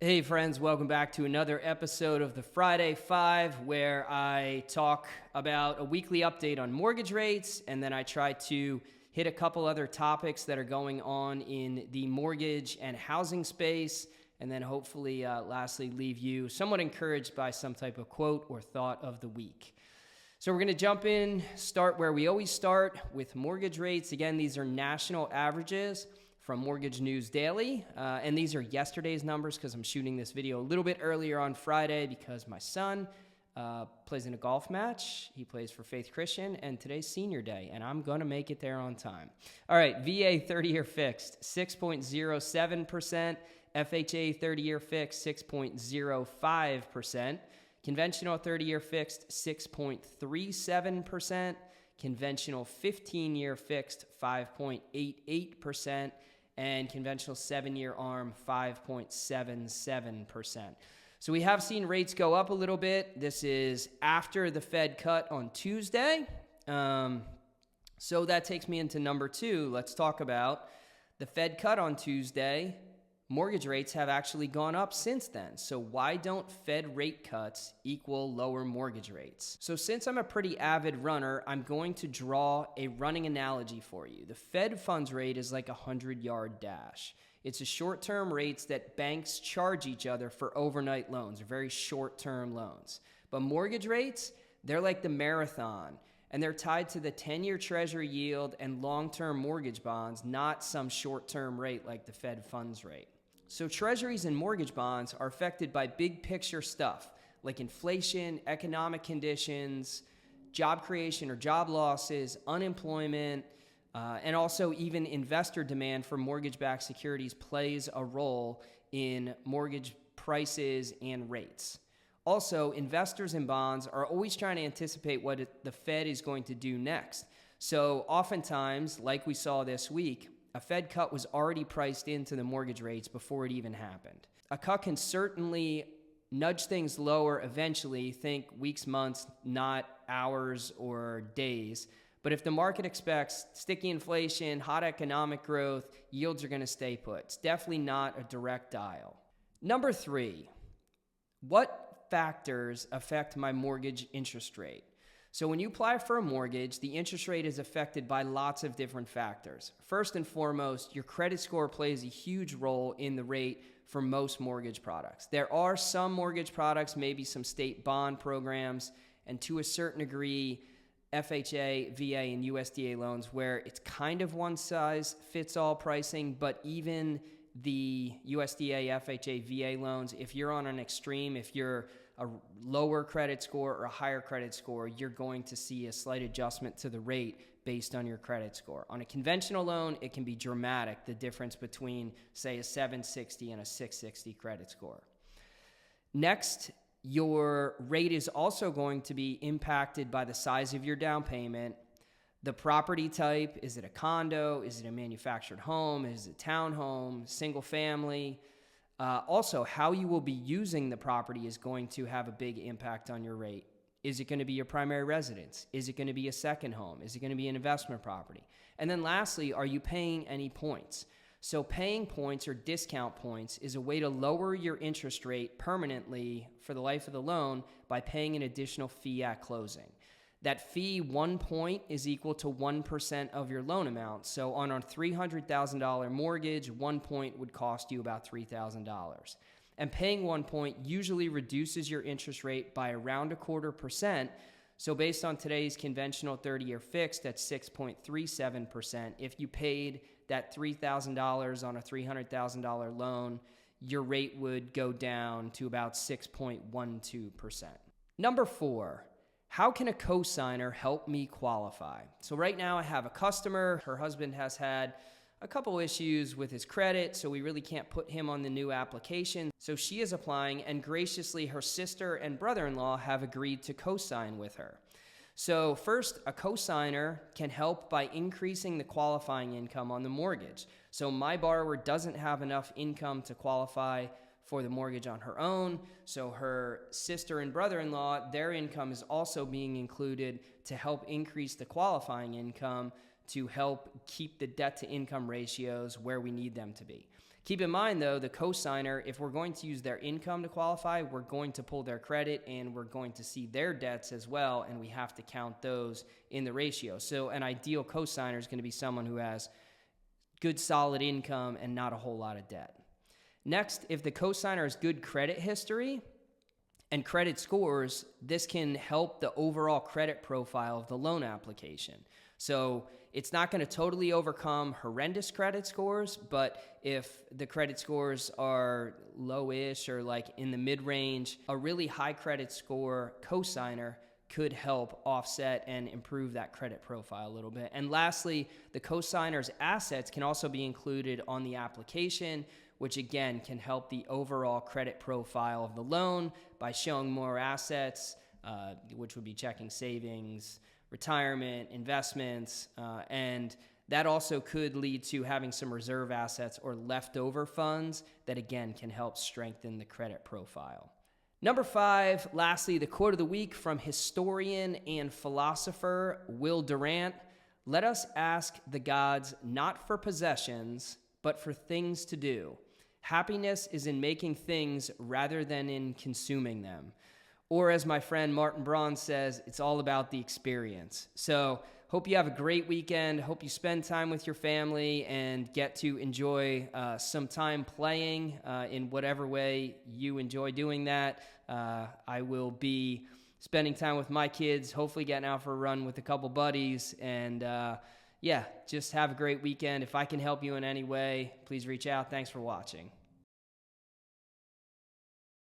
Hey friends, welcome back to another episode of the Friday Five, where I talk about a weekly update on mortgage rates, and then I try to hit a couple other topics that are going on in the mortgage and housing space, and then hopefully, lastly, leave you somewhat encouraged by some type of quote or thought of the week. So we're going to jump in, start where we always start with mortgage rates. Again, these are national averages from Mortgage News Daily, and these are yesterday's numbers because I'm shooting this video a little bit earlier on Friday because my son plays in a golf match. He plays for Faith Christian, and today's senior day, and I'm going to make it there on time. All right, VA 30-year fixed, 6.07%. FHA 30-year fixed, 6.05%. Conventional 30-year fixed, 6.37%. Conventional 15-year fixed, 5.88%. And conventional 7-year ARM, 5.77%. So we have seen rates go up a little bit. This is after the Fed cut on Tuesday. So that takes me into number two. Let's talk about the Fed cut on Tuesday. Mortgage rates have actually gone up since then. So why don't Fed rate cuts equal lower mortgage rates? So since I'm a pretty avid runner, I'm going to draw a running analogy for you. The Fed funds rate is like a 100-yard dash. It's a short-term rates that banks charge each other for overnight loans, or very short-term loans. But mortgage rates, they're like the marathon, and they're tied to the 10-year Treasury yield and long-term mortgage bonds, not some short-term rate like the Fed funds rate. So treasuries and mortgage bonds are affected by big picture stuff like inflation, economic conditions, job creation or job losses, unemployment, and also even investor demand for mortgage-backed securities plays a role in mortgage prices and rates. Also, investors in bonds are always trying to anticipate what the Fed is going to do next. So oftentimes, like we saw this week, a Fed cut was already priced into the mortgage rates before it even happened. A cut can certainly nudge things lower eventually, think weeks, months, not hours or days. But if the market expects sticky inflation, hot economic growth, yields are going to stay put. It's definitely not a direct dial. Number three, what factors affect my mortgage interest rate? So when you apply for a mortgage, the interest rate is affected by lots of different factors. First and foremost, your credit score plays a huge role in the rate for most mortgage products. There are some mortgage products, maybe some state bond programs, and to a certain degree, FHA, VA, and USDA loans where it's kind of one size fits all pricing, but even the USDA, FHA, VA loans, if you're on an extreme, if you're a lower credit score or a higher credit score, you're going to see a slight adjustment to the rate based on your credit score. On a conventional loan, it can be dramatic, the difference between, say, a 760 and a 660 credit score. Next, your rate is also going to be impacted by the size of your down payment, the property type. Is it a condo? Is it a manufactured home? Is it a townhome, single family? Also, how you will be using the property is going to have a big impact on your rate. Is it going to be your primary residence? Is it going to be a second home? Is it going to be an investment property? And then lastly, are you paying any points? So paying points or discount points is a way to lower your interest rate permanently for the life of the loan by paying an additional fee at closing. That fee, 1 point, is equal to 1% of your loan amount. So on a $300,000 mortgage, 1 point would cost you about $3,000. And paying 1 point usually reduces your interest rate by around 0.25%. So based on today's conventional 30-year fixed at 6.37%, if you paid that $3,000 on a $300,000 loan, your rate would go down to about 6.12%. Number four, how can a cosigner help me qualify? So right now I have a customer. Her husband has had a couple issues with his credit, so we really can't put him on the new application. So she is applying, and graciously her sister and brother-in-law have agreed to cosign with her. So first, a cosigner can help by increasing the qualifying income on the mortgage. So my borrower doesn't have enough income to qualify for the mortgage on her own. So her sister and brother-in-law, their income is also being included to help increase the qualifying income to help keep the debt to income ratios where we need them to be. Keep in mind, though, the cosigner, if we're going to use their income to qualify, we're going to pull their credit and we're going to see their debts as well, and we have to count those in the ratio. So an ideal cosigner is going to be someone who has good, solid income and not a whole lot of debt. Next, if the cosigner has good credit history and credit scores, this can help the overall credit profile of the loan application. So it's not going to totally overcome horrendous credit scores, but if the credit scores are low-ish or like in the mid-range, a really high credit score cosigner could help offset and improve that credit profile a little bit. And lastly, the cosigner's assets can also be included on the application, which again can help the overall credit profile of the loan by showing more assets, which would be checking, savings, retirement, investments, and that also could lead to having some reserve assets or leftover funds that again can help strengthen the credit profile. Number 5, lastly, the quote of the week from historian and philosopher Will Durant: "Let us ask the gods not for possessions, but for things to do. Happiness is in making things rather than in consuming them." Or as my friend Martin Braun says, it's all about the experience. So hope you have a great weekend. Hope you spend time with your family and get to enjoy some time playing in whatever way you enjoy doing that. I will be spending time with my kids, hopefully getting out for a run with a couple buddies. And just have a great weekend. If I can help you in any way, please reach out. Thanks for watching.